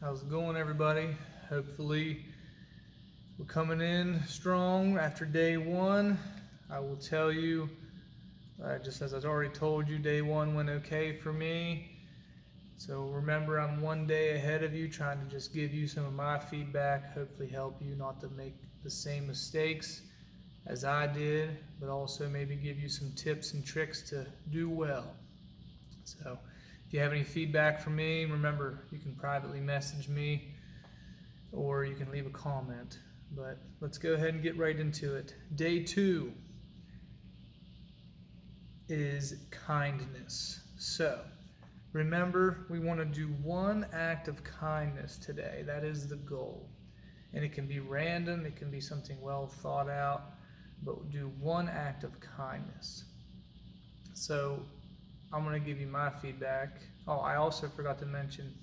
How's it going, everybody? Hopefully, we're coming in strong after day one. I will tell you, just as I've already told you, day one went okay for me. So remember, I'm one day ahead of you, trying to just give you some of my feedback, hopefully help you not to make the same mistakes as I did, but also maybe give you some tips and tricks to do well. So if you have any feedback for me, remember, you can privately message me or you can leave a comment. But let's go ahead and get right into it. Day two is kindness. So remember, we want to do one act of kindness today. That is the goal. And it can be random, it can be something well thought out, but do one act of kindness. So I'm going to give you my feedback. Oh, I also forgot to mention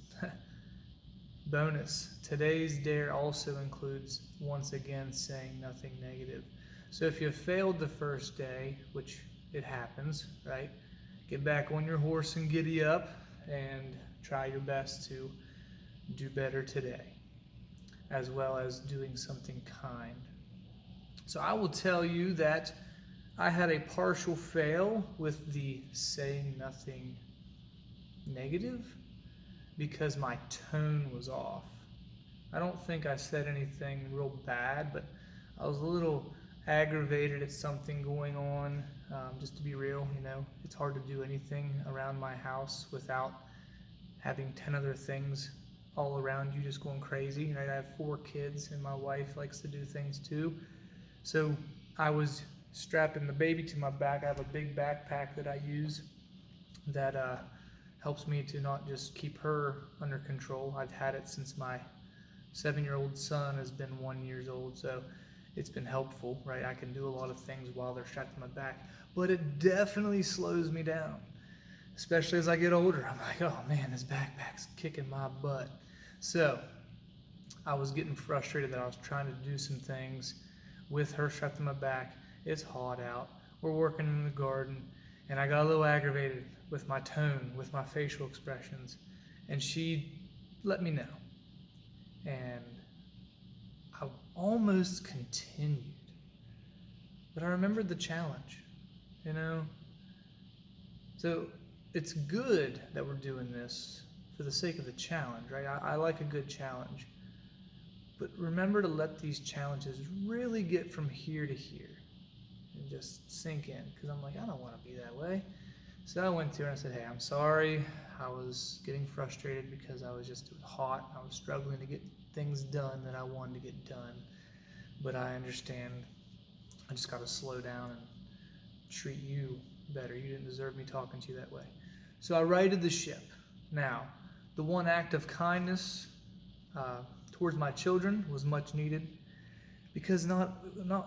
bonus. Today's dare also includes, once again, saying nothing negative. So if you failed the first day, which it happens, right? Get back on your horse and giddy up and try your best to do better today, as well as doing something kind. So I will tell you that I had a partial fail with the saying nothing negative because my tone was off. I don't think I said anything real bad, but I was a little aggravated at something going on. Just to be real, it's hard to do anything around my house without having 10 other things all around you just going crazy. Right? I have 4 kids, and my wife likes to do things too. So I was strapping the baby to my back. I have a big backpack that I use that helps me to not just keep her under control. I've had it since my 7-year-old son has been 1 year old, so it's been helpful, right? I can do a lot of things while they're strapped to my back, but it definitely slows me down, especially as I get older. I'm like, oh man, this backpack's kicking my butt. So I was getting frustrated that I was trying to do some things with her strapped to my back. It's hot out. We're working in the garden, and I got a little aggravated with my tone, with my facial expressions, and she let me know. And I almost continued, but I remembered the challenge, you know? So it's good that we're doing this for the sake of the challenge, right? I like a good challenge. But remember to let these challenges really get from here to here and just sink in, because I'm like, I don't want to be that way. So I went to her and I said, hey, I'm sorry. I was getting frustrated because it was hot. I was struggling to get things done that I wanted to get done. But I understand. I just got to slow down and treat you better. You didn't deserve me talking to you that way. So I righted the ship. Now, the one act of kindness towards my children was much needed, because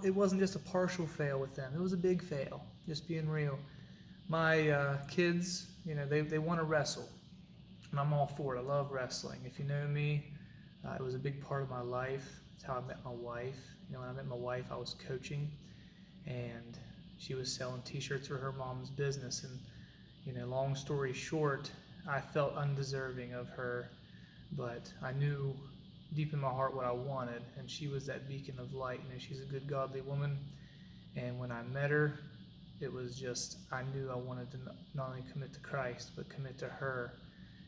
it wasn't just a partial fail with them. It was a big fail, just being real. My kids, they want to wrestle, and I'm all for it. I love wrestling. If you know me, it was a big part of my life. It's how I met my wife. When I met my wife, I was coaching, and she was selling t-shirts for her mom's business. And long story short, I felt undeserving of her, but I knew deep in my heart what I wanted, and she was that beacon of light. She's a good, godly woman, and when I met her, it was just, I knew I wanted to not only commit to Christ, but commit to her,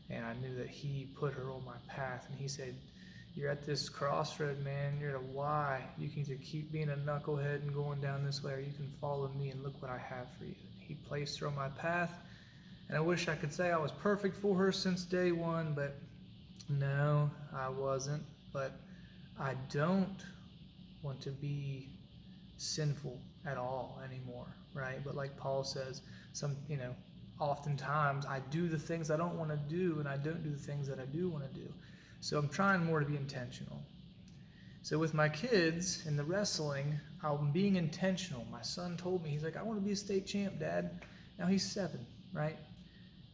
and I knew that He put her on my path, and He said, you're at this crossroad, man, you're at a Y. You can either keep being a knucklehead and going down this way, or you can follow me and look what I have for you. He placed her on my path, and I wish I could say I was perfect for her since day one, but no, I wasn't. But I don't want to be sinful at all anymore, right? But like Paul says, oftentimes I do the things I don't want to do, and I don't do the things that I do want to do. So I'm trying more to be intentional. So with my kids in the wrestling, I'm being intentional. My son told me, he's like, I want to be a state champ, Dad. Now he's 7, right?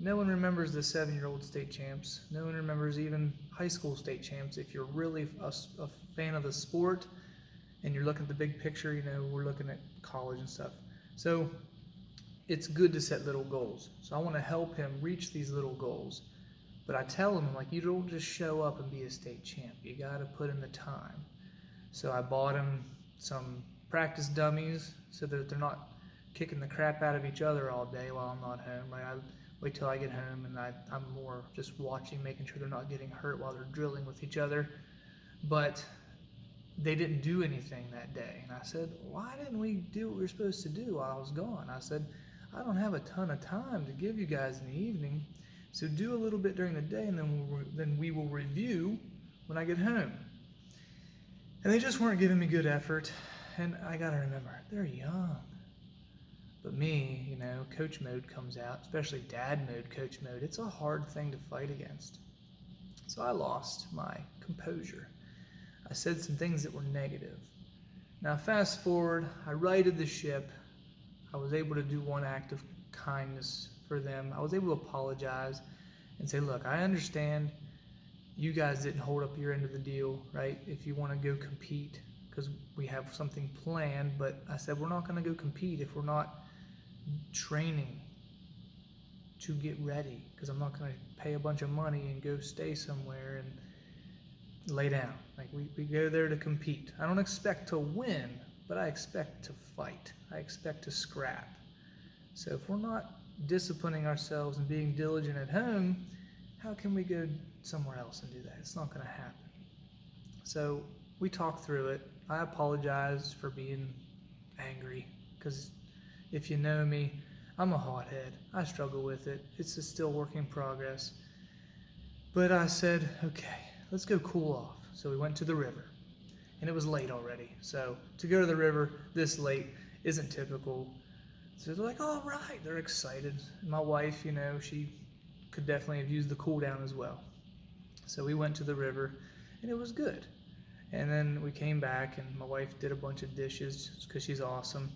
No one remembers the 7-year-old state champs. No one remembers even high school state champs. If you're really a fan of the sport and you're looking at the big picture, we're looking at college and stuff. So it's good to set little goals. So I want to help him reach these little goals. But I tell them, like, you don't just show up and be a state champ. You got to put in the time. So I bought them some practice dummies so that they're not kicking the crap out of each other all day while I'm not home. Right? I wait till I get home, and I'm more just watching, making sure they're not getting hurt while they're drilling with each other. But they didn't do anything that day. And I said, why didn't we do what we were supposed to do while I was gone? I said, I don't have a ton of time to give you guys in the evening. So do a little bit during the day, and then we will review when I get home. And they just weren't giving me good effort. And I got to remember, they're young. But me, you know, coach mode comes out, especially dad mode, coach mode. It's a hard thing to fight against. So I lost my composure. I said some things that were negative. Now fast forward, I righted the ship. I was able to do one act of kindness for them. I was able to apologize and say, look, I understand you guys didn't hold up your end of the deal, right? If you want to go compete, because we have something planned, but I said, we're not going to go compete if we're not training to get ready, because I'm not going to pay a bunch of money and go stay somewhere and lay down. Like we go there to compete. I don't expect to win, but I expect to fight. I expect to scrap. So if we're not disciplining ourselves and being diligent at home, how can we go somewhere else and do that? It's not going to happen. So we talked through it. I apologized for being angry, because if you know me, I'm a hothead. I struggle with it. It's a still work in progress. But I said, okay, let's go cool off. So we went to the river, and it was late already. So to go to the river this late isn't typical. So they're like, all right, they're excited. My wife, you know, she could definitely have used the cool down as well. So we went to the river, and it was good. And then we came back, and my wife did a bunch of dishes because she's awesome.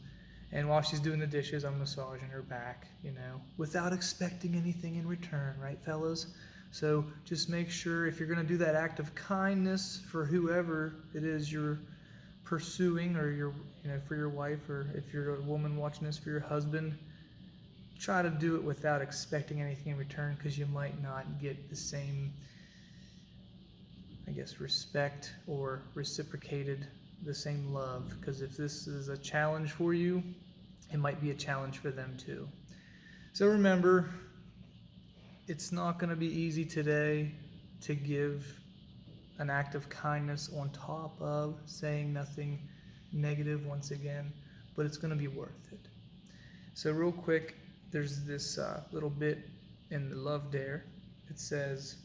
And while she's doing the dishes, I'm massaging her back, you know, without expecting anything in return, right, fellas? So just make sure, if you're going to do that act of kindness for whoever it is you're pursuing, or for your wife, or if you're a woman watching this, for your husband, try to do it without expecting anything in return, because you might not get the same, I guess, respect or reciprocated the same love. Because if this is a challenge for you, it might be a challenge for them too. So remember, it's not going to be easy today to give an act of kindness on top of saying nothing negative once again, but it's going to be worth it. So real quick, there's this little bit in the Love Dare. It says,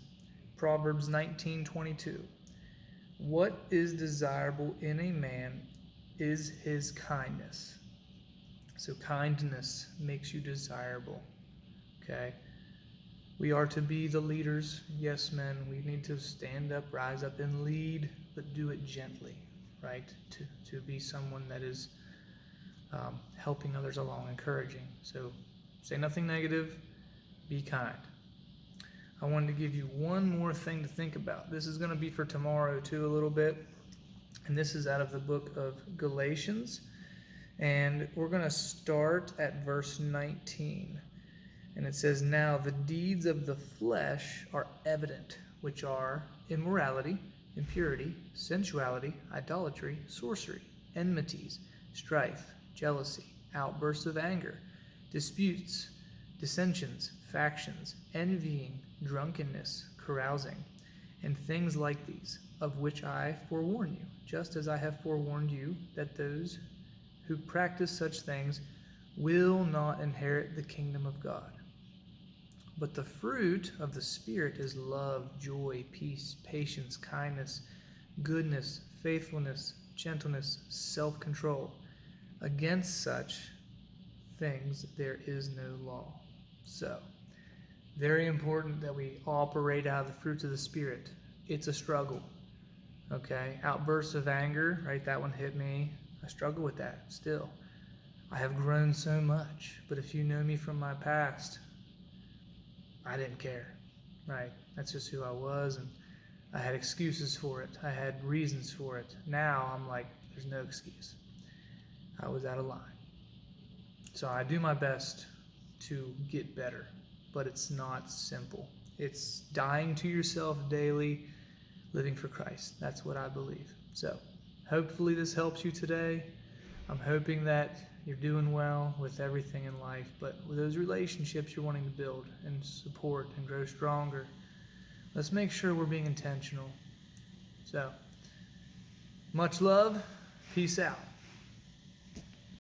Proverbs 19:22. What is desirable in a man is his kindness. So kindness makes you desirable. Okay? We are to be the leaders. Yes, men, we need to stand up, rise up, and lead, but do it gently, right? To be someone that is helping others along, encouraging. So say nothing negative, be kind. I wanted to give you one more thing to think about. This is going to be for tomorrow too, a little bit. And this is out of the book of Galatians. And we're going to start at verse 19. And it says, now the deeds of the flesh are evident, which are immorality, impurity, sensuality, idolatry, sorcery, enmities, strife, jealousy, outbursts of anger, disputes, dissensions, factions, envying, drunkenness, carousing, and things like these, of which I forewarn you, just as I have forewarned you, that those who practice such things will not inherit the kingdom of God. But the fruit of the Spirit is love, joy, peace, patience, kindness, goodness, faithfulness, gentleness, self-control. Against such things there is no law. So, very important that we operate out of the fruits of the Spirit. It's a struggle. Okay? Outbursts of anger, right? That one hit me. I struggle with that still. I have grown so much. But if you know me from my past, I didn't care, right? That's just who I was, and I had excuses for it. I had reasons for it. Now I'm like, there's no excuse. I was out of line. So I do my best to get better, but it's not simple. It's dying to yourself daily, living for Christ. That's what I believe. So hopefully this helps you today. I'm hoping that you're doing well with everything in life, but with those relationships you're wanting to build and support and grow stronger, let's make sure we're being intentional. So, much love. Peace out.